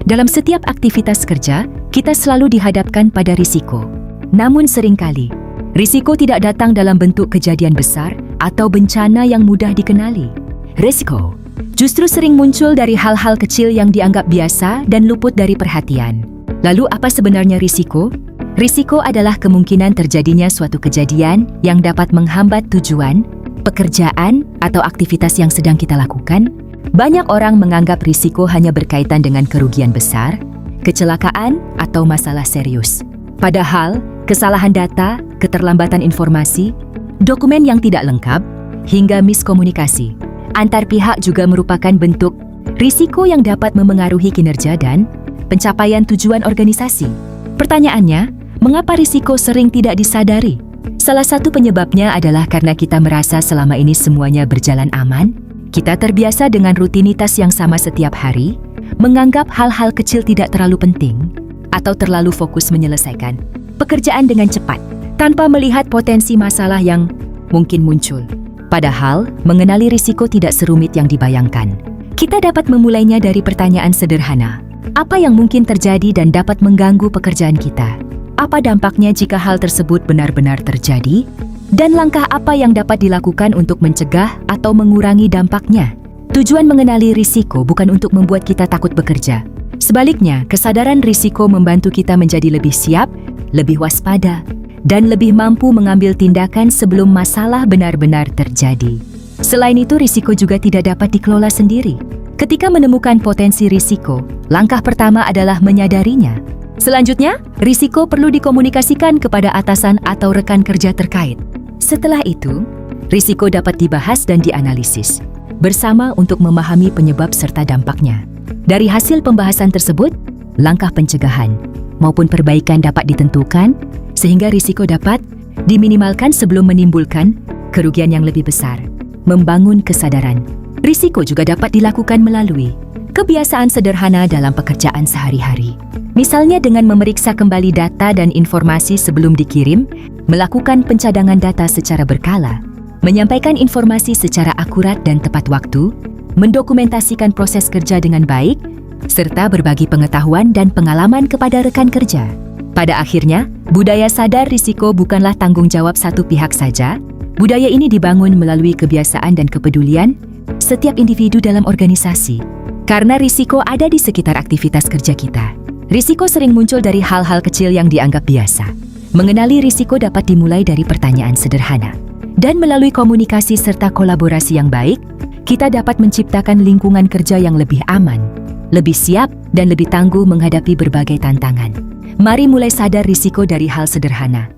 Dalam setiap aktivitas kerja, kita selalu dihadapkan pada risiko. Namun seringkali, risiko tidak datang dalam bentuk kejadian besar atau bencana yang mudah dikenali. Risiko justru sering muncul dari hal-hal kecil yang dianggap biasa dan luput dari perhatian. Lalu apa sebenarnya risiko? Risiko adalah kemungkinan terjadinya suatu kejadian yang dapat menghambat tujuan, pekerjaan, atau aktivitas yang sedang kita lakukan. Banyak orang menganggap risiko hanya berkaitan dengan kerugian besar, kecelakaan, atau masalah serius. Padahal, kesalahan data, keterlambatan informasi, dokumen yang tidak lengkap, hingga miskomunikasi antar pihak juga merupakan bentuk risiko yang dapat memengaruhi kinerja dan pencapaian tujuan organisasi. Pertanyaannya, mengapa risiko sering tidak disadari? Salah satu penyebabnya adalah karena kita merasa selama ini semuanya berjalan aman. Kita terbiasa dengan rutinitas yang sama setiap hari, menganggap hal-hal kecil tidak terlalu penting, atau terlalu fokus menyelesaikan pekerjaan dengan cepat, tanpa melihat potensi masalah yang mungkin muncul. Padahal, mengenali risiko tidak serumit yang dibayangkan. Kita dapat memulainya dari pertanyaan sederhana. Apa yang mungkin terjadi dan dapat mengganggu pekerjaan kita? Apa dampaknya jika hal tersebut benar-benar terjadi? Dan langkah apa yang dapat dilakukan untuk mencegah atau mengurangi dampaknya? Tujuan mengenali risiko bukan untuk membuat kita takut bekerja. Sebaliknya, kesadaran risiko membantu kita menjadi lebih siap, lebih waspada, dan lebih mampu mengambil tindakan sebelum masalah benar-benar terjadi. Selain itu, risiko juga tidak dapat dikelola sendiri. Ketika menemukan potensi risiko, langkah pertama adalah menyadarinya. Selanjutnya, risiko perlu dikomunikasikan kepada atasan atau rekan kerja terkait. Setelah itu, risiko dapat dibahas dan dianalisis bersama untuk memahami penyebab serta dampaknya. Dari hasil pembahasan tersebut, langkah pencegahan maupun perbaikan dapat ditentukan sehingga risiko dapat diminimalkan sebelum menimbulkan kerugian yang lebih besar. Membangun kesadaran risiko juga dapat dilakukan melalui kebiasaan sederhana dalam pekerjaan sehari-hari. Misalnya dengan memeriksa kembali data dan informasi sebelum dikirim, melakukan pencadangan data secara berkala, menyampaikan informasi secara akurat dan tepat waktu, mendokumentasikan proses kerja dengan baik, serta berbagi pengetahuan dan pengalaman kepada rekan kerja. Pada akhirnya, budaya sadar risiko bukanlah tanggung jawab satu pihak saja. Budaya ini dibangun melalui kebiasaan dan kepedulian setiap individu dalam organisasi. Karena risiko ada di sekitar aktivitas kerja kita. Risiko sering muncul dari hal-hal kecil yang dianggap biasa. Mengenali risiko dapat dimulai dari pertanyaan sederhana. Dan melalui komunikasi serta kolaborasi yang baik, kita dapat menciptakan lingkungan kerja yang lebih aman, lebih siap, dan lebih tangguh menghadapi berbagai tantangan. Mari mulai sadar risiko dari hal sederhana.